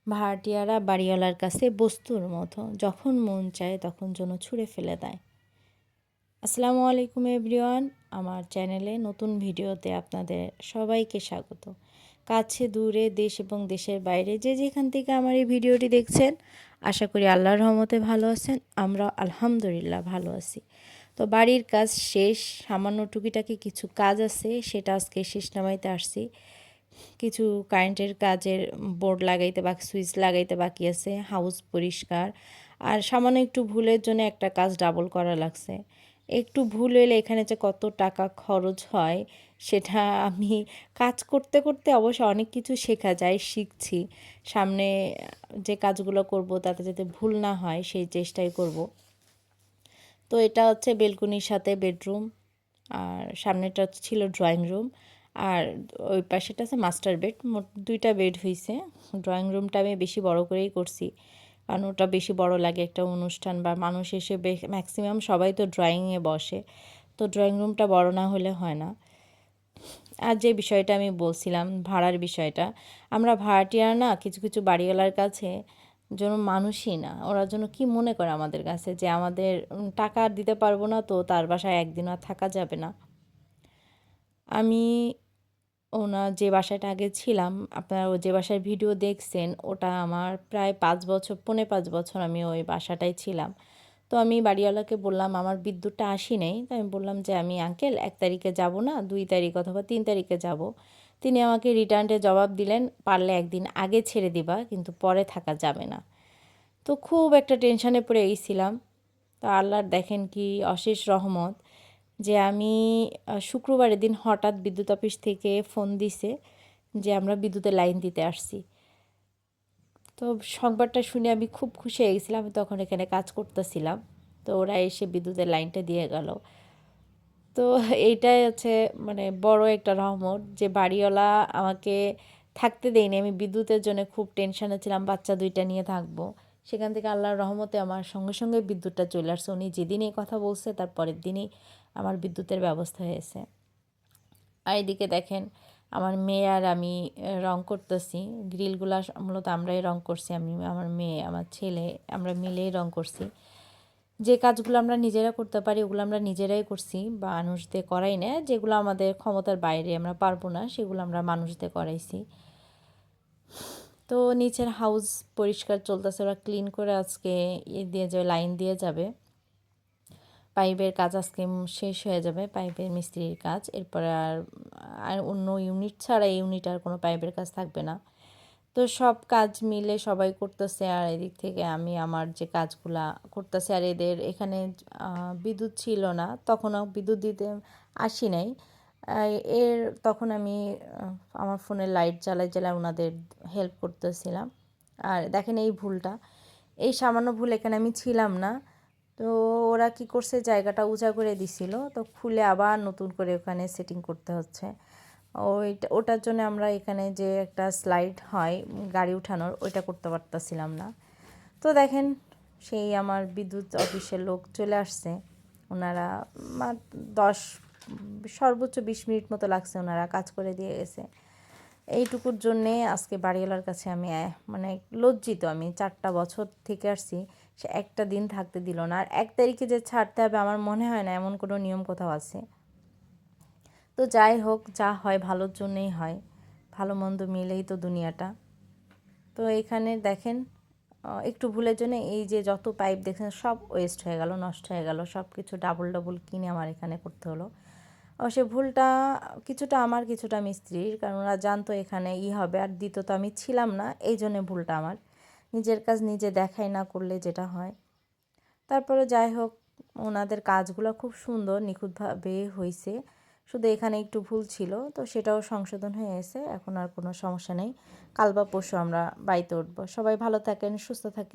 ভাড়াটিয়ারা বাড়িওয়ালার কাছে বস্তুর মতো, যখন মন চায় তখন যেন ছুঁড়ে ফেলে দেয়। আসসালামু আলাইকুম এভরিওয়ান, আমার চ্যানেলে নতুন ভিডিওতে আপনাদের সবাইকে স্বাগত। কাছে দূরে, দেশ এবং দেশের বাইরে যে যেখান থেকে আমার এই ভিডিওটি দেখছেন, আশা করি আল্লাহর রহমতে ভালো আছেন। আমরা আলহামদুলিল্লাহ ভালো আছি। তো বাড়ির কাজ শেষ, সামান্য টুকিটাকি কিছু কাজ আছে, সেটা আজকে শেষ নামাইতে আসছি। কিছু কারেন্টের কাজের বোর্ড লাগাইতে বাকি, সুইচ লাগাইতে বাকি আছে, হাউস পরিষ্কার, আর সামান্য একটু ভুলের জন্য একটা কাজ ডাবল করা লাগছে। একটু ভুল হলে এখানে যে কত টাকা খরচ হয় সেটা আমি কাজ করতে করতে অবশ্য অনেক কিছু শেখা যায়, শিখছি। সামনে যে কাজগুলো করব তাতে যাতে ভুল না হয় সেই চেষ্টাই করব। তো এটা হচ্ছে বেলকনির সাথে বেডরুম, আর সামনেটা ছিল ড্রয়িং রুম, আর ওই পাশেটা আছে মাস্টার বেড। মোট 2টা বেড হয়েছে। ড্রয়িং রুমটা আমি বেশি বড় করেই করছি, কারণ ওটা বেশি বড় লাগে একটা অনুষ্ঠান বা মানুষ এসে ম্যাক্সিমাম সবাই তো ড্রয়িংয়ে বসে, তো ড্রয়িং রুমটা বড় না হলে হয় না। আর যে বিষয়টা আমি বলছিলাম, ভাড়ার বিষয়টা, আমরা ভাড়াটিয়া না কিছু কিছু বাড়িওয়ালার কাছে যেন মানুষই না, ওরা যেন কি মনে করে আমাদের কাছে, যে আমাদের টাকা আর দিতে পারবো না, তো তার বাসায় একদিন আর থাকা যাবে না। আমি ওনার যে বাসাটা আগে ছিলাম, আপনারা যে বাসার ভিডিও দেখছেন, ওটা আমার প্রায় 5 বছর, 4.5 বছর আমি ওই বাসাটায় ছিলাম। তো আমি বাড়িওয়ালাকে বললাম আমার বিদ্যুৎটা আসি নাই, তো আমি বললাম যে আমি আঙ্কেল 1 তারিখে যাব না, 2 তারিখ অথবা 3 তারিখে যাব। তিনি আমাকে রিটার্নে জবাব দিলেন, পারলে একদিন আগে ছেড়ে দিবা, কিন্তু পরে থাকা যাবে না। তো খুব একটা টেনশানে পড়ে গেছিলাম। তো আল্লাহর দেখেন কি অশেষ রহমত, যে আমি শুক্রবারের দিন হঠাৎ বিদ্যুৎ অফিস থেকে ফোন দিছে যে আমরা বিদ্যুতের লাইন দিতে আসছি। তো সংবাদটা শুনে আমি খুব খুশি হয়ে গেছিলাম। আমি তখন এখানে কাজ করতেছিলাম। তো ওরা এসে বিদ্যুতের লাইনটা দিয়ে গেল। তো এইটাই হচ্ছে মানে বড় একটা রহমত, যে বাড়িওয়ালা আমাকে থাকতে দেয়নি। আমি বিদ্যুতের জন্য খুব টেনশনে ছিলাম, বাচ্চা 2টা নিয়ে থাকবো। সেখান থেকে আল্লাহর রহমতে আমার সঙ্গে সঙ্গে বিদ্যুৎটা চলে আসছে। উনি যেদিন এই কথা বলছে তার পরের দিনই আমার বিদ্যুতের ব্যবস্থা হয়েছে। আর এদিকে দেখেন আমার মেয়ে আর আমি রং করতেছি। গ্রিলগুলা মূলত আমরাই রং করছি, আমি, আমার মেয়ে, আমার ছেলে, আমরা মিলেই রং করছি। যে কাজগুলো আমরা নিজেরা করতে পারি ওগুলো আমরা নিজেরাই করছি, বা মানুষদের করাই না। যেগুলো আমাদের ক্ষমতার বাইরে আমরা পারবো না সেগুলো আমরা মানুষদের করাইছি। তো নিচের হাউস পরিষ্কার চলতেছে, ওরা ক্লিন করে আজকে দিয়ে যাবে, লাইন দিয়ে যাবে। পাইপের কাজ আজকে শেষ হয়ে যাবে, পাইপের মিস্ত্রির কাজ। এরপরে আর অন্য ইউনিট ছাড়া এই ইউনিট আর কোনো পাইপের কাজ থাকবে না। তো সব কাজ মিলে সবাই করতেছে, আর এদিক থেকে আমি আমার যে কাজগুলা করতেছি। আর এদের এখানে বিদ্যুৎ ছিল না, তখনও বিদ্যুৎ দিতে আসি নাই। এর তখন আমি আমার ফোনের লাইট জ্বালাই ওনাদের হেল্প করতেছিলাম। আর দেখেন এই ভুলটা, এই সামান্য ভুল, এখানে আমি ছিলাম না। তো ওরা কি করছে, জায়গাটা উঁচা করে দিছিল, তো খুলে আবার নতুন করে ওখানে সেটিং করতে হচ্ছে। ওটার জন্য আমরা এখানে যে একটা স্লাইড হয় গাড়ি উঠানোর, ওইটা করতে পারতেছিলাম না। তো দেখেন সেই আমার বিদ্যুৎ অফিসের লোক চলে আসছে। ওনারা 10 সর্বোচ্চ 20 মিনিট মতো লাগছে, ওনারা কাজ করে দিয়ে গেছে। এইটুকুর জন্যে আজকে বাড়িওয়ালার কাছে আমি মানে লজ্জিত। আমি 4টা বছর থেকে আসছি, সে একটা দিন থাকতে দিল না। আর 1 তারিখে যে ছাড়তে হবে আমার মনে হয় না এমন কোনো নিয়ম কোথাও আছে। তো যাই হোক, যা হয় ভালোর জন্যেই হয়, ভালো মন্দ মিলেই তো দুনিয়াটা। তো এখানে দেখেন একটু ভুলের জন্য এই যে যত পাইপ দেখছেন সব ওয়েস্ট হয়ে গেল, নষ্ট হয়ে গেল। সব কিছু ডাবল ডাবল কিনে আমার এখানে করতে হলো। সে ভুলটা কিছুটা আমার, কিছুটা মিস্ত্রির, কারণ ওরা জানতো এখানে হবে। আর দ্বিতীয়ত আমি ছিলাম না, এই জন্যে ভুলটা আমার। নিজের কাজ নিজে দেখাই না করলে যেটা হয়। তারপরে যাই হোক, ওনাদের কাজগুলো খুব সুন্দর নিখুঁতভাবে হয়েছে। শুধু এখানে একটু ভুল ছিল, তো সেটাও সংশোধন হয়ে গেছে। এখন আর কোনো সমস্যা নেই। কাল বা পরশু আমরা বাড়িতে উঠবো। সবাই ভালো থাকেন, সুস্থ থাকেন।